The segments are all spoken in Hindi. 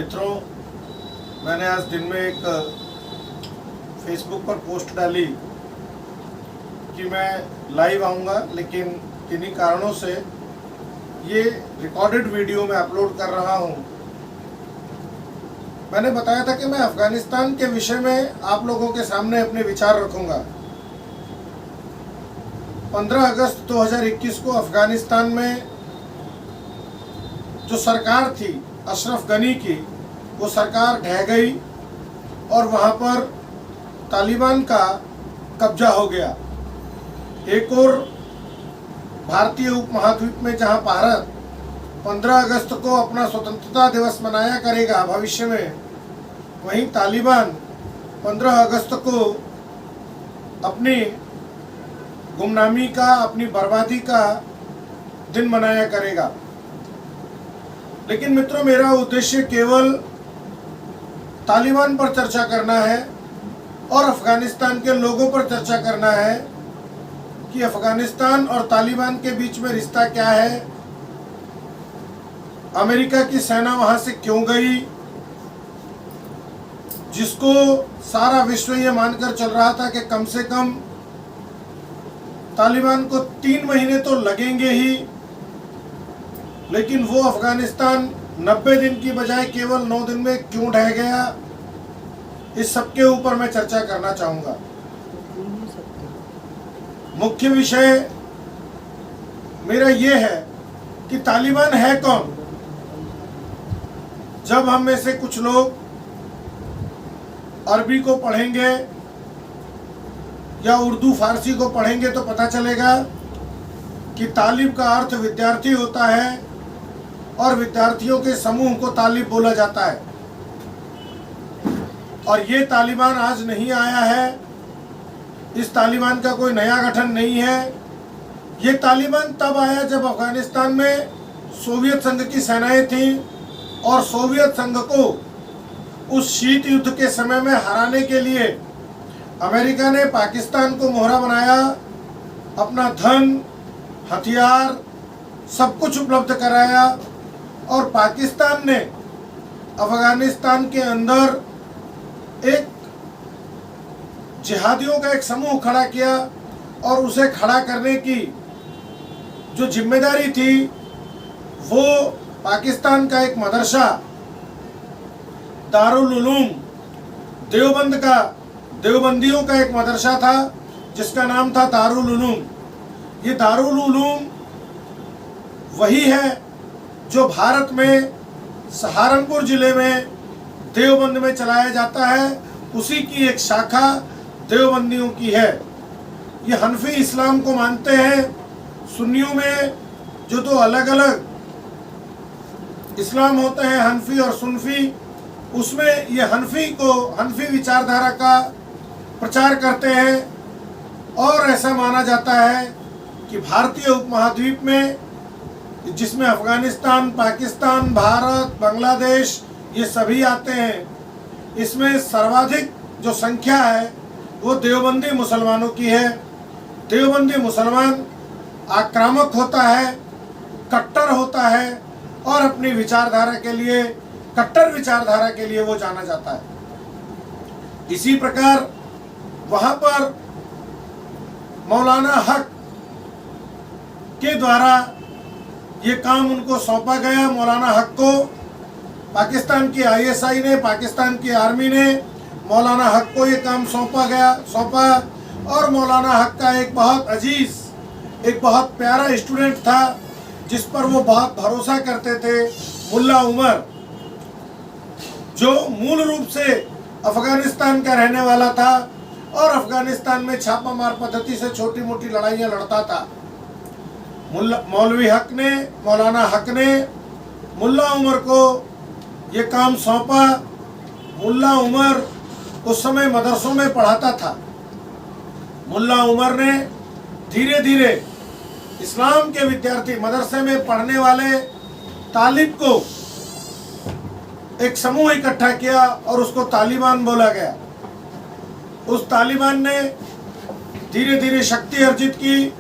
मित्रों, मैंने आज दिन में एक फेसबुक पर पोस्ट डाली कि मैं लाइव आऊँगा, लेकिन किन्हीं कारणों से ये रिकॉर्डेड वीडियो में अपलोड कर रहा हूँ। मैंने बताया था कि मैं अफ़गानिस्तान के विषय में आप लोगों के सामने अपने विचार रखूँगा। 15 अगस्त 2021 को अफ़गानिस्तान में जो सरकार थी अशरफ गनी की, वो सरकार ढह गई और वहाँ पर तालिबान का कब्जा हो गया। एक और भारतीय उपमहाद्वीप में जहाँ भारत 15 अगस्त को अपना स्वतंत्रता दिवस मनाया करेगा भविष्य में, वहीं तालिबान 15 अगस्त को अपनी गुमनामी का, अपनी बर्बादी का दिन मनाया करेगा। लेकिन मित्रों, मेरा उद्देश्य केवल तालिबान पर चर्चा करना है और अफ़गानिस्तान के लोगों पर चर्चा करना है कि अफ़गानिस्तान और तालिबान के बीच में रिश्ता क्या है, अमेरिका की सेना वहां से क्यों गई, जिसको सारा विश्व ये मानकर चल रहा था कि कम से कम तालिबान को 3 महीने तो लगेंगे ही, लेकिन वो अफ़गानिस्तान 90 दिन की बजाय केवल 9 दिन में क्यों ढह गया। इस सब के ऊपर मैं चर्चा करना चाहूँगा। मुख्य विषय मेरा ये है कि तालिबान है कौन। जब हम में से कुछ लोग अरबी को पढ़ेंगे या उर्दू फारसी को पढ़ेंगे तो पता चलेगा कि तालिब का अर्थ विद्यार्थी होता है और विद्यार्थियों के समूह को तालिब बोला जाता है। और ये तालिबान आज नहीं आया है, इस तालिबान का कोई नया गठन नहीं है। ये तालिबान तब आया जब अफ़गानिस्तान में सोवियत संघ की सेनाएं थीं और सोवियत संघ को उस शीत युद्ध के समय में हराने के लिए अमेरिका ने पाकिस्तान को मोहरा बनाया, अपना धन, हथियार सब कुछ उपलब्ध कराया और पाकिस्तान ने अफ़गानिस्तान के अंदर एक जिहादियों का एक समूह खड़ा किया और उसे खड़ा करने की जो जिम्मेदारी थी वो पाकिस्तान का एक मदरसा दारुल उलूम देवबंदियों का एक मदरसा था जिसका नाम था दारुल उलूम। ये दारुल उलूम वही है जो भारत में सहारनपुर जिले में देवबंद में चलाया जाता है, उसी की एक शाखा देवबंदियों की है। ये हनफी इस्लाम को मानते हैं। सुन्नियों में जो दो अलग अलग इस्लाम होते हैं, हनफी और सुन्फी, उसमें ये हनफी विचारधारा का प्रचार करते हैं। और ऐसा माना जाता है कि भारतीय उपमहाद्वीप में, जिसमें अफ़गानिस्तान, पाकिस्तान, भारत, बांग्लादेश ये सभी आते हैं, इसमें सर्वाधिक जो संख्या है वो देवबंदी मुसलमानों की है। देवबंदी मुसलमान आक्रामक होता है, कट्टर होता है और अपनी विचारधारा के लिए, कट्टर विचारधारा के लिए वो जाना जाता है। इसी प्रकार वहाँ पर मौलाना हक के द्वारा ये काम उनको सौंपा गया। मौलाना हक को पाकिस्तान की ISI ने, पाकिस्तान की आर्मी ने मौलाना हक को ये काम सौंपा और मौलाना हक का एक बहुत अजीज, एक बहुत प्यारा स्टूडेंट था जिस पर वो बहुत भरोसा करते थे, मुल्ला उमर, जो मूल रूप से अफ़गानिस्तान का रहने वाला था और अफ़गानिस्तान में छापामार पद्धति से छोटी मोटी लड़ाइयाँ लड़ता था। मौलाना हक ने मुल्ला उमर को ये काम सौंपा। मुल्ला उमर उस समय मदरसों में पढ़ाता था। मुल्ला उमर ने धीरे धीरे इस्लाम के विद्यार्थी, मदरसे में पढ़ने वाले तालिब को एक समूह इकट्ठा किया और उसको तालिबान बोला गया। उस तालिबान ने धीरे धीरे शक्ति अर्जित की।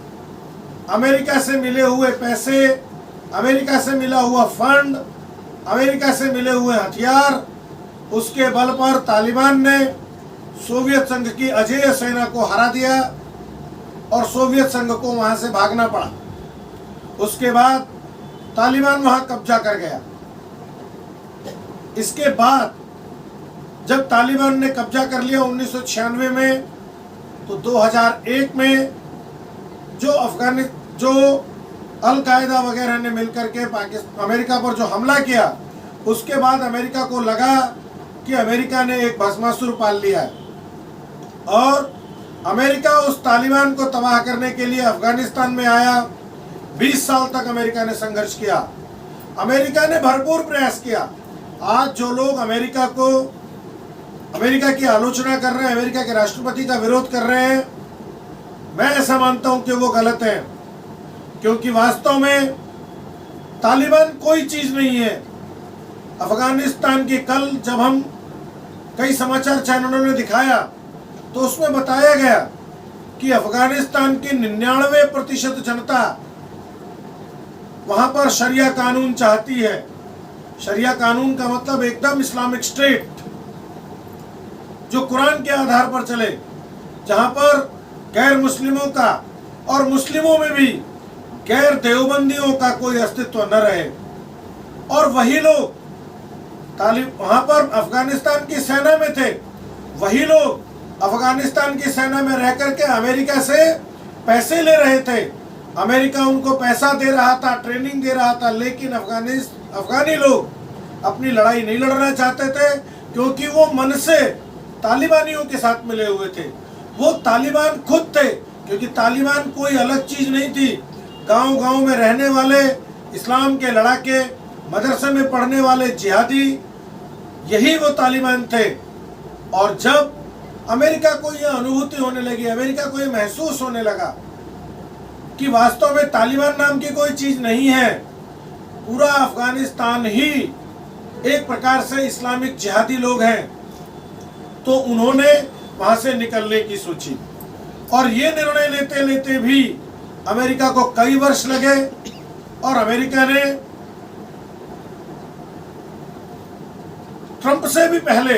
अमेरिका से मिले हुए पैसे, अमेरिका से मिला हुआ फंड अमेरिका से मिले हुए हथियार, उसके बल पर तालिबान ने सोवियत संघ की अजेय सेना को हरा दिया और सोवियत संघ को वहां से भागना पड़ा। उसके बाद तालिबान वहां कब्जा कर गया। इसके बाद जब तालिबान ने कब्जा कर लिया 1996 में, तो 2001 में जो अल-कायदा वगैरह ने मिलकर के अमेरिका पर जो हमला किया, उसके बाद अमेरिका को लगा कि अमेरिका ने एक भस्मासुर पाल लिया है और अमेरिका उस तालिबान को तबाह करने के लिए अफगानिस्तान में आया। 20 साल तक अमेरिका ने संघर्ष किया, अमेरिका ने भरपूर प्रयास किया। आज जो लोग अमेरिका की आलोचना कर रहे हैं, अमेरिका के राष्ट्रपति का विरोध कर रहे हैं, मैं ऐसा मानता हूं कि वो गलत है, क्योंकि वास्तव में तालिबान कोई चीज नहीं है। अफगानिस्तान की कल जब हम कई समाचार चैनलों ने दिखाया तो उसमें बताया गया कि अफगानिस्तान की 99% जनता वहां पर शरिया कानून चाहती है। शरिया कानून का मतलब एकदम इस्लामिक स्टेट, जो कुरान के आधार पर चले, जहां पर गैर मुस्लिमों का और मुस्लिमों में भी गैर देवबंदियों का कोई अस्तित्व न रहे। और वही लोग वहां पर अफगानिस्तान की सेना में थे, वही लोग अफगानिस्तान की सेना में रह करके अमेरिका से पैसे ले रहे थे। अमेरिका उनको पैसा दे रहा था, ट्रेनिंग दे रहा था, लेकिन अफगानी लोग अपनी लड़ाई नहीं लड़ना चाहते थे, क्योंकि वो मन से तालिबानियों के साथ मिले हुए थे। वो तालिबान खुद थे, क्योंकि तालिबान कोई अलग चीज नहीं थी। गांव-गांव में रहने वाले इस्लाम के लड़ाके, मदरसे में पढ़ने वाले जिहादी, यही वो तालिबान थे। और जब अमेरिका को यह अनुभूति होने लगी, अमेरिका को यह महसूस होने लगा कि वास्तव में तालिबान नाम की कोई चीज नहीं है, पूरा अफगानिस्तान ही एक प्रकार से इस्लामिक जिहादी लोग हैं, तो उन्होंने वहां से निकलने की सोची। और ये निर्णय लेते लेते भी अमेरिका को कई वर्ष लगे और अमेरिका ने ट्रंप से भी पहले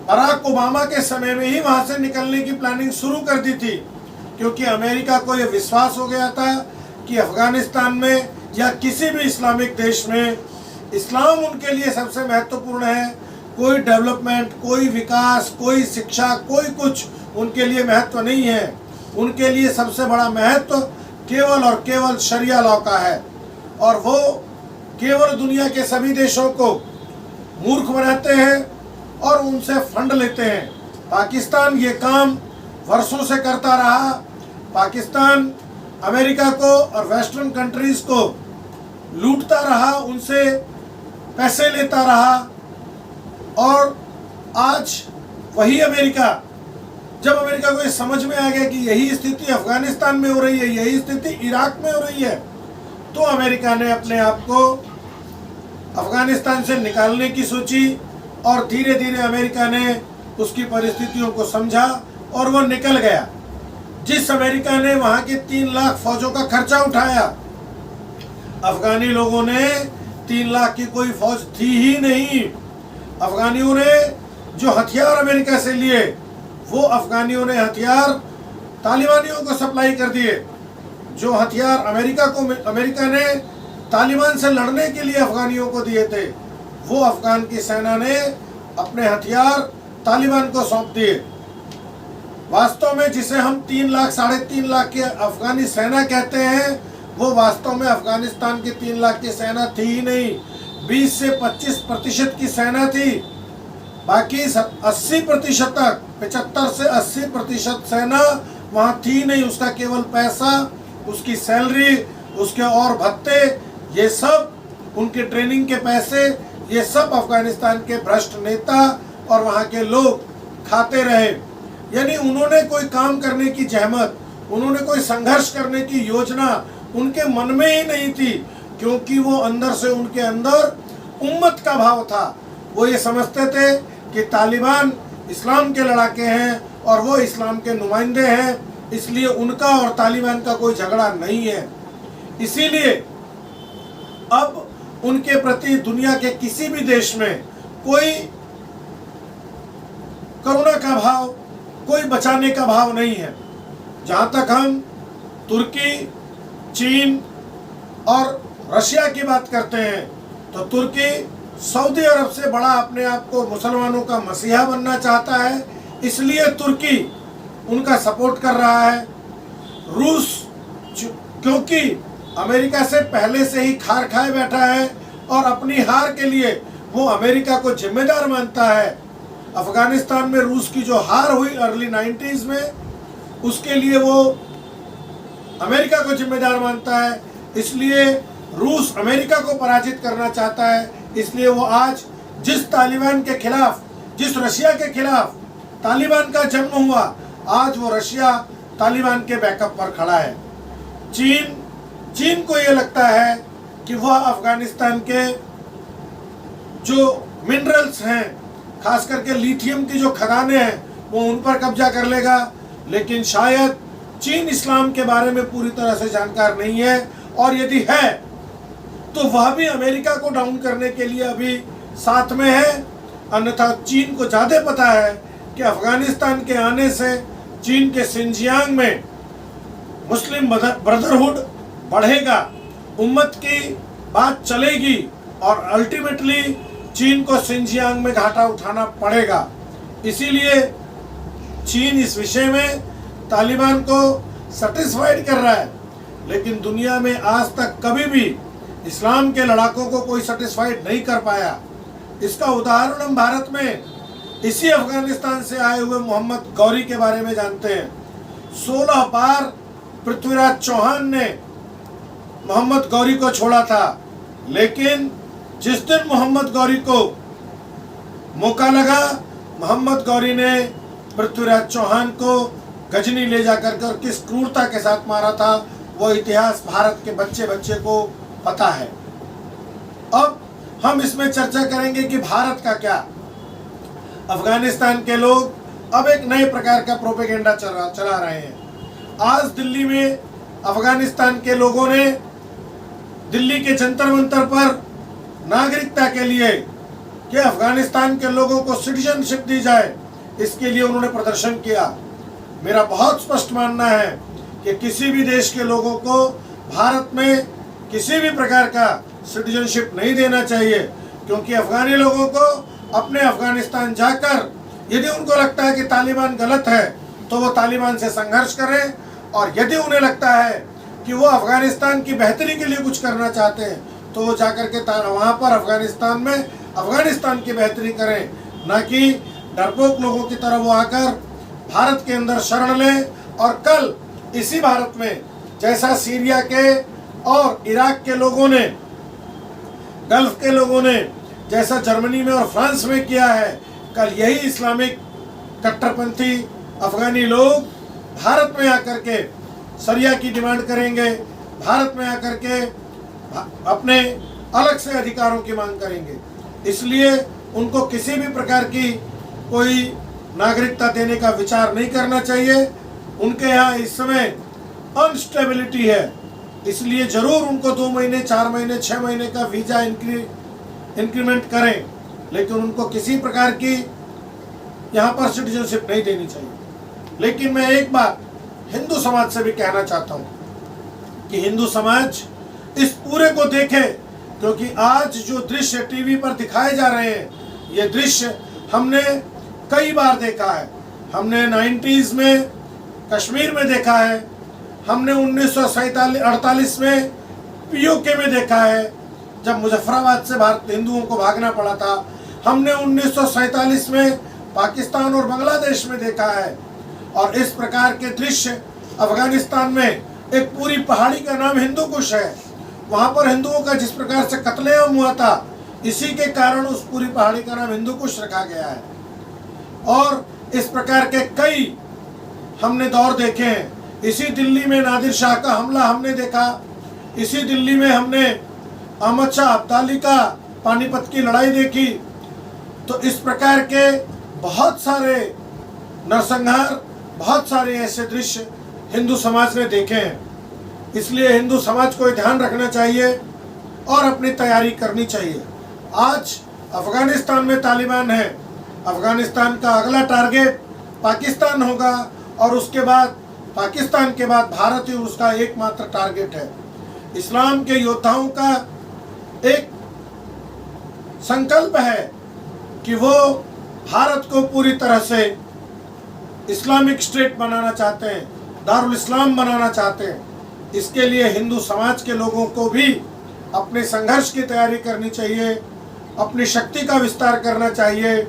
बराक ओबामा के समय में ही वहां से निकलने की प्लानिंग शुरू कर दी थी, क्योंकि अमेरिका को यह विश्वास हो गया था कि अफगानिस्तान में या किसी भी इस्लामिक देश में इस्लाम उनके लिए सबसे महत्वपूर्ण है। कोई डेवलपमेंट, कोई विकास, कोई शिक्षा, कोई कुछ उनके लिए महत्व नहीं है। उनके लिए सबसे बड़ा महत्व केवल और केवल शरिया लॉ का है, और वो केवल दुनिया के सभी देशों को मूर्ख बनाते हैं और उनसे फंड लेते हैं। पाकिस्तान ये काम वर्षों से करता रहा। पाकिस्तान अमेरिका को और वेस्टर्न कंट्रीज को लूटता रहा, उनसे पैसे लेता रहा। और आज वही अमेरिका, जब अमेरिका को ये समझ में आ गया कि यही स्थिति अफगानिस्तान में हो रही है, यही स्थिति इराक में हो रही है, तो अमेरिका ने अपने आप को अफगानिस्तान से निकालने की सोची। और धीरे धीरे अमेरिका ने उसकी परिस्थितियों को समझा और वो निकल गया। जिस अमेरिका ने वहां के 3 लाख फौजों का खर्चा उठाया, अफगानी लोगों ने 3 लाख की कोई फौज थी ही नहीं। अफगानियों ने जो हथियार अमेरिका से लिए, वो अफगानियों ने हथियार तालिबानियों को सप्लाई कर दिए। जो हथियार अमेरिका ने तालिबान से लड़ने के लिए अफगानियों को दिए थे, वो अफगान की सेना ने अपने हथियार तालिबान को सौंप दिए। वास्तव में जिसे हम 3 लाख, 3.5 लाख की अफगानी सेना कहते हैं, वो वास्तव में अफगानिस्तान की 3 लाख की सेना थी ही नहीं। 20 से 25% की सेना थी, बाकी 80% तक, 75 से 80% सेना वहां थी नहीं। उसका केवल पैसा, उसकी सैलरी, उसके और भत्ते, ये सब उनके ट्रेनिंग के पैसे, ये सब अफगानिस्तान के भ्रष्ट नेता और वहां के लोग खाते रहे। यानी उन्होंने कोई काम करने की जहमत, उन्होंने कोई संघर्ष करने की योजना उनके मन में ही नहीं थी, क्योंकि वो अंदर से, उनके अंदर उम्मत का भाव था। वो ये समझते थे कि तालिबान इस्लाम के लड़ाके हैं और वो इस्लाम के नुमाइंदे हैं, इसलिए उनका और तालिबान का कोई झगड़ा नहीं है। इसीलिए अब उनके प्रति दुनिया के किसी भी देश में कोई करुणा का भाव, कोई बचाने का भाव नहीं है। जहां तक हम तुर्की, चीन और रशिया की बात करते हैं तो तुर्की सऊदी अरब से बड़ा अपने आप को मुसलमानों का मसीहा बनना चाहता है, इसलिए तुर्की उनका सपोर्ट कर रहा है। रूस क्योंकि अमेरिका से पहले से ही खार खाए बैठा है और अपनी हार के लिए वो अमेरिका को जिम्मेदार मानता है। अफगानिस्तान में रूस की जो हार हुई अर्ली 90s में, उसके लिए वो अमेरिका को जिम्मेदार मानता है। इसलिए रूस अमेरिका को पराजित करना चाहता है। इसलिए वो आज जिस तालिबान के खिलाफ, जिस रशिया के खिलाफ तालिबान का जन्म हुआ, आज वो रशिया तालिबान के बैकअप पर खड़ा है। चीन को ये लगता है कि वह अफगानिस्तान के जो मिनरल्स हैं, खास करके लिथियम की जो खदानें हैं, वो उन पर कब्जा कर लेगा। लेकिन शायद चीन इस्लाम के बारे में पूरी तरह से जानकार नहीं है, और यदि है तो वह भी अमेरिका को डाउन करने के लिए अभी साथ में है। अन्यथा चीन को ज़्यादा पता है कि अफगानिस्तान के आने से चीन के सिंजियांग में मुस्लिम ब्रदरहुड बढ़ेगा, उम्मत की बात चलेगी और अल्टीमेटली चीन को सिंजियांग में घाटा उठाना पड़ेगा। इसीलिए चीन इस विषय में तालिबान को सेटिस्फाइड कर रहा है, लेकिन दुनिया में आज तक कभी भी इस्लाम के लड़ाकों को कोई सेटिस्फाइड नहीं कर पाया। इसका उदाहरण हम भारत में इसी अफगानिस्तान से आए हुए मोहम्मद गौरी के बारे में जानते हैं। 16 बार पृथ्वीराज चौहान ने मोहम्मद गौरी को छोड़ा था, लेकिन जिस दिन मोहम्मद गौरी को मौका लगा, मोहम्मद गौरी ने पृथ्वीराज चौहान को गजनी ले जाकर कर किस क्रूरता के साथ मारा था, वो इतिहास भारत के बच्चे बच्चे को पता है। अब हम इसमें चर्चा करेंगे कि भारत का क्या। अफगानिस्तान के लोग अब एक नए प्रकार का प्रोपेगेंडा चला रहे हैं। आज दिल्ली में अफगानिस्तान के लोगों ने दिल्ली के जंतर मंतर पर नागरिकता के लिए कि अफगानिस्तान के लोगों को सिटीजनशिप दी जाए, इसके लिए उन्होंने प्रदर्शन किया। मेरा बहुत स्पष्ट मानना है कि किसी भी देश के लोगों को भारत में किसी भी प्रकार का सिटीजनशिप नहीं देना चाहिए, क्योंकि अफगानी लोगों को अपने अफगानिस्तान जाकर यदि उनको लगता है कि तालिबान गलत है तो वो तालिबान से संघर्ष करें, और यदि उन्हें लगता है कि वो अफगानिस्तान की बेहतरी के लिए कुछ करना चाहते हैं तो वो जाकर के वहाँ पर अफगानिस्तान में अफगानिस्तान की बेहतरी करें, न कि डरपोक लोगों की तरह वो आकर भारत के अंदर शरण लें। और कल इसी भारत में जैसा सीरिया के और इराक के लोगों ने, गल्फ के लोगों ने जैसा जर्मनी में और फ्रांस में किया है, कल यही इस्लामिक कट्टरपंथी अफगानी लोग भारत में आकर के शरिया की डिमांड करेंगे, भारत में आकर के अपने अलग से अधिकारों की मांग करेंगे। इसलिए उनको किसी भी प्रकार की कोई नागरिकता देने का विचार नहीं करना चाहिए। उनके यहाँ इस समय अनस्टेबिलिटी है, इसलिए जरूर उनको 2 महीने, 4 महीने, 6 महीने का वीजा इंक्रीमेंट करें, लेकिन उनको किसी प्रकार की यहाँ पर सिटीजनशिप नहीं देनी चाहिए। लेकिन मैं एक बात हिंदू समाज से भी कहना चाहता हूँ कि हिंदू समाज इस पूरे को देखे, क्योंकि आज जो दृश्य टीवी पर दिखाए जा रहे हैं, ये दृश्य हमने कई बार देखा है। हमने 90s में कश्मीर में देखा है, हमने 1948 में पीओके में देखा है जब मुजफ्फराबाद से भारत हिंदुओं को भागना पड़ा था, हमने 1947 में पाकिस्तान और बांग्लादेश में देखा है। और इस प्रकार के दृश्य अफगानिस्तान में एक पूरी पहाड़ी का नाम हिंदू कुश है, वहाँ पर हिंदुओं का जिस प्रकार से कत्लेआम हुआ था, इसी के कारण उस पूरी पहाड़ी का नाम हिंदू कुश रखा गया है। और इस प्रकार के कई हमने दौर देखे हैं। इसी दिल्ली में नादिर शाह का हमला हमने देखा, इसी दिल्ली में हमने अहमद शाह अब्दाली का पानीपत की लड़ाई देखी। तो इस प्रकार के बहुत सारे नरसंहार, बहुत सारे ऐसे दृश्य हिंदू समाज ने देखे हैं। इसलिए हिंदू समाज को ध्यान रखना चाहिए और अपनी तैयारी करनी चाहिए। आज अफगानिस्तान में तालिबान है, अफगानिस्तान का अगला टारगेट पाकिस्तान होगा और उसके बाद पाकिस्तान के बाद भारत ही उसका एकमात्र टारगेट है। इस्लाम के योद्धाओं का एक संकल्प है कि वो भारत को पूरी तरह से इस्लामिक स्टेट बनाना चाहते हैं, दारुल इस्लाम बनाना चाहते हैं। इसके लिए हिंदू समाज के लोगों को भी अपने संघर्ष की तैयारी करनी चाहिए, अपनी शक्ति का विस्तार करना चाहिए।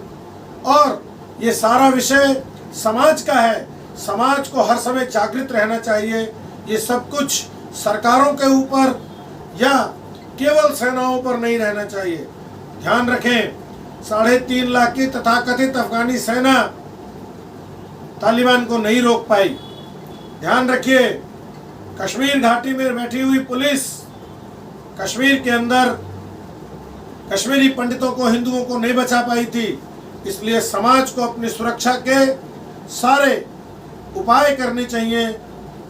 और ये सारा विषय समाज का है, समाज को हर समय जागृत रहना चाहिए। ये सब कुछ सरकारों के ऊपर या केवल सेनाओं पर नहीं रहना चाहिए। ध्यान रखें, 3.5 लाख की तथाकथित अफगानी सेना तालिबान को नहीं रोक पाई। ध्यान रखिए, कश्मीर घाटी में बैठी हुई पुलिस कश्मीर के अंदर कश्मीरी पंडितों को, हिंदुओं को नहीं बचा पाई थी। इसलिए समाज को अपनी सुरक्षा के सारे उपाय करने चाहिए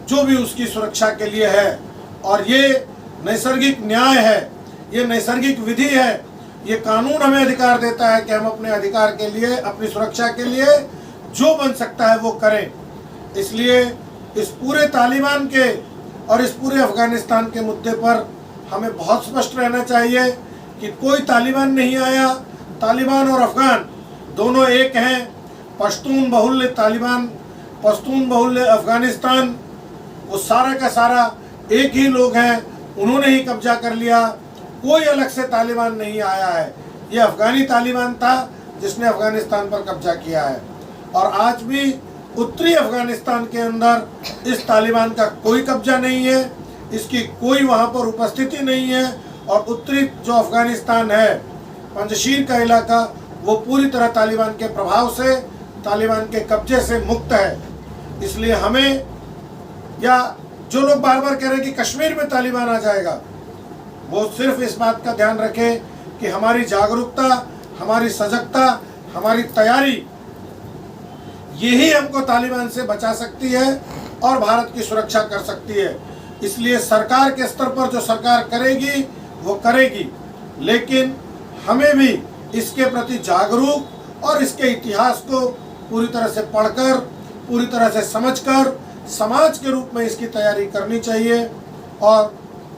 जो भी उसकी सुरक्षा के लिए है। और ये नैसर्गिक न्याय है, ये नैसर्गिक विधि है, ये कानून हमें अधिकार देता है कि हम अपने अधिकार के लिए, अपनी सुरक्षा के लिए जो बन सकता है वो करें। इसलिए इस पूरे तालिबान के और इस पूरे अफगानिस्तान के मुद्दे पर हमें बहुत स्पष्ट रहना चाहिए कि कोई तालिबान नहीं आया। तालिबान और अफगान दोनों एक हैं। पश्तून बहुल्य तालिबान, पश्तून बहुल्य अफगानिस्तान, वो सारा का सारा एक ही लोग हैं, उन्होंने ही कब्जा कर लिया। कोई अलग से तालिबान नहीं आया है। ये अफगानी तालिबान था जिसने अफगानिस्तान पर कब्जा किया है। और आज भी उत्तरी अफगानिस्तान के अंदर इस तालिबान का कोई कब्जा नहीं है, इसकी कोई वहाँ पर उपस्थिति नहीं है। और उत्तरी जो अफगानिस्तान है, पंजशीर का इलाका, वो पूरी तरह तालिबान के प्रभाव से, तालिबान के कब्जे से मुक्त है। इसलिए हमें, या जो लोग बार बार कह रहे हैं कि कश्मीर में तालिबान आ जाएगा, वो सिर्फ इस बात का ध्यान रखें कि हमारी जागरूकता, हमारी सजगता, हमारी तैयारी, यही हमको तालिबान से बचा सकती है और भारत की सुरक्षा कर सकती है। इसलिए सरकार के स्तर पर जो सरकार करेगी वो करेगी, लेकिन हमें भी इसके प्रति जागरूक और इसके इतिहास को पूरी तरह से पढ़कर, पूरी तरह से समझकर समाज के रूप में इसकी तैयारी करनी चाहिए। और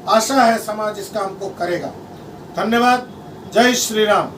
आशा है समाज इस काम को करेगा। धन्यवाद। जय श्री राम।